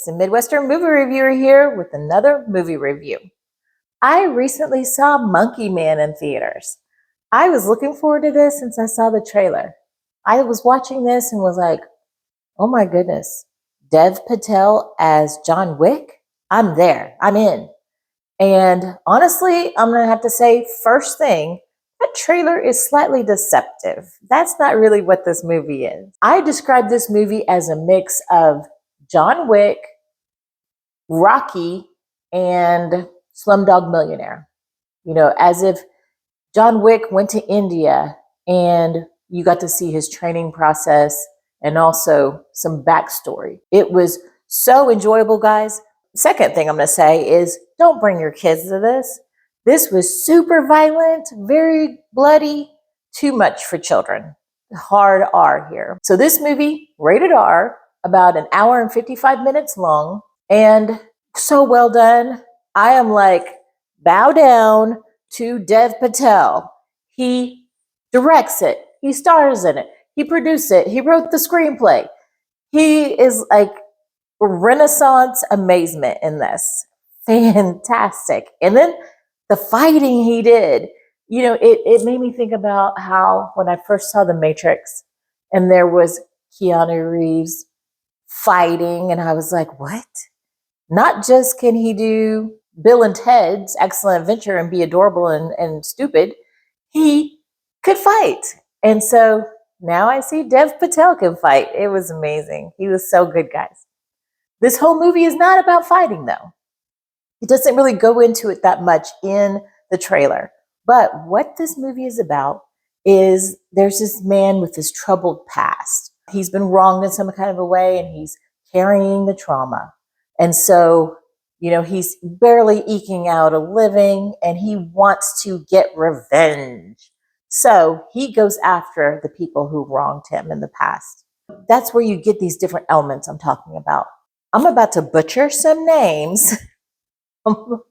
It's a Midwestern movie reviewer here with another movie review. I recently saw Monkey Man in theaters. I was looking forward to this since I saw the trailer. I was watching this and was like, oh my goodness, Dev Patel as John Wick? I'm there. I'm in. And honestly, I'm going to have to say, first thing, that trailer is slightly deceptive. That's not really what this movie is. I describe this movie as a mix of John Wick, Rocky, and Slumdog Millionaire. You know, as if John Wick went to India and you got to see his training process and also some backstory. It was so enjoyable, guys. Second thing I'm going to say is don't bring your kids to this. This was super violent, very bloody, too much for children. Hard R here. So this movie, rated R, about an hour and 55 minutes long, and so well done. I am like, bow down to Dev Patel. He directs it. He stars in it. He produced it. He wrote the screenplay. He is like Renaissance amazement in this. Fantastic. And then the fighting he did, you know, it made me think about how when I first saw The Matrix and there was Keanu Reeves fighting, and I was like, what? Not just can he do Bill and Ted's Excellent Adventure and be adorable and stupid, he could fight. And so now I see Dev Patel can fight. It was amazing. He was so good, guys. This whole movie is not about fighting, though. It doesn't really go into it that much in the trailer. But what this movie is about is there's this man with this troubled past. He's been wronged in some kind of a way, and he's carrying the trauma. And so, you know, he's barely eking out a living, and he wants to get revenge. So he goes after the people who wronged him in the past. That's where you get these different elements I'm talking about. I'm about to butcher some names. I'm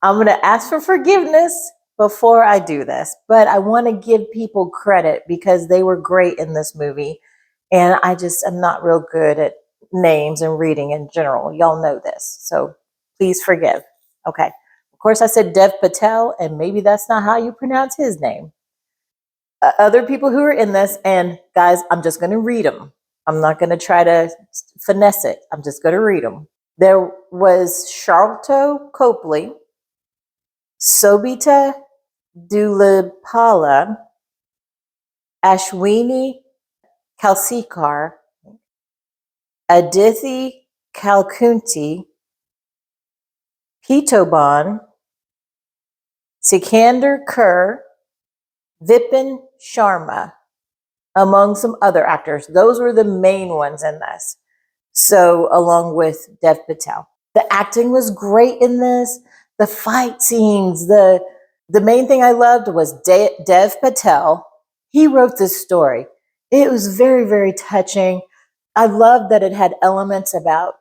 going to ask for forgiveness before I do this, but I want to give people credit because they were great in this movie. And I just am not real good at names and reading in general. Y'all know this. So please forgive. Okay. Of course, I said Dev Patel, and maybe that's not how you pronounce his name. Other people who are in this, and guys, I'm just going to read them. I'm not going to try to finesse it. I'm just going to read them. There was Sharlto Copley, Sobita Dulipala, Ashwini Kalsikar, Adithi Kalkunti, Pitoban, Sikander Kerr, Vipin Sharma, among some other actors. Those were the main ones in this. So along with Dev Patel. The acting was great in this. The fight scenes, the main thing I loved was Dev Patel. He wrote this story. It was very, very touching. I loved that it had elements about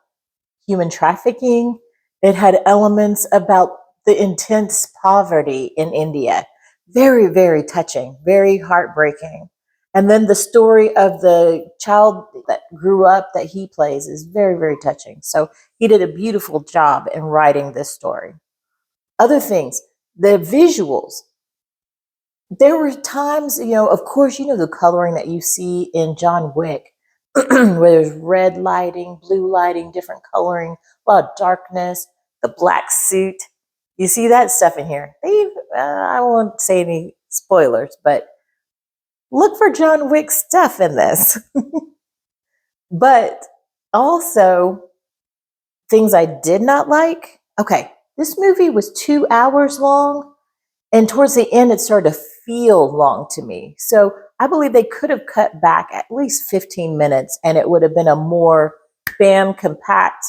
human trafficking. It had elements about the intense poverty in India. Very, very touching, very heartbreaking. And then the story of the child that grew up that he plays is very, very touching. So he did a beautiful job in writing this story. Other things, the visuals. There were times, you know, of course, you know, the coloring that you see in John Wick, where there's red lighting, blue lighting, different coloring, a lot of darkness, the black suit. You see that stuff in here. I won't say any spoilers, but look for John Wick stuff in this. But also, things I did not like. Okay, this movie was 2 hours long, and towards the end, it started to feel long to me. So I believe they could have cut back at least 15 minutes, and it would have been a more bam, compact,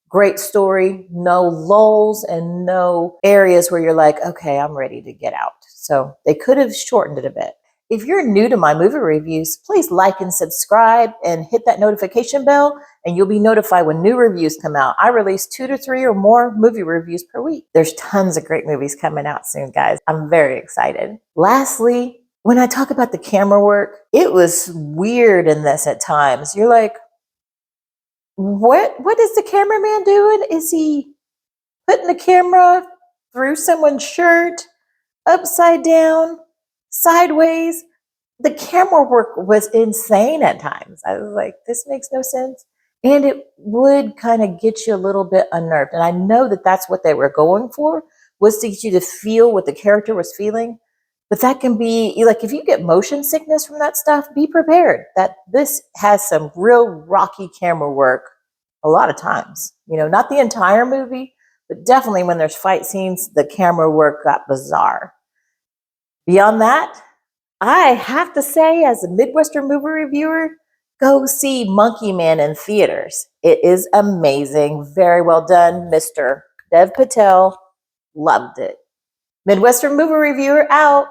great story, no lulls and no areas where you're like, okay, I'm ready to get out. So they could have shortened it a bit. If you're new to my movie reviews, please like and subscribe and hit that notification bell, and you'll be notified when new reviews come out. I release 2 to 3 or more movie reviews per week. There's tons of great movies coming out soon, guys. I'm very excited. Lastly, when I talk about the camera work, it was weird in this at times. You're like, what is the cameraman doing? Is he putting the camera through someone's shirt, upside down, sideways? The camera work was insane at times. I was like, this makes no sense. And it would kind of get you a little bit unnerved. And I know that that's what they were going for, was to get you to feel what the character was feeling. But that can be like, if you get motion sickness from that stuff, be prepared that this has some real rocky camera work a lot of times. Not the entire movie, but definitely when there's fight scenes, the camera work got bizarre. Beyond that, I have to say, as a Midwestern movie reviewer, go see Monkey Man in theaters. It is amazing. Very well done, Mr. Dev Patel. Loved it. Midwestern movie reviewer out.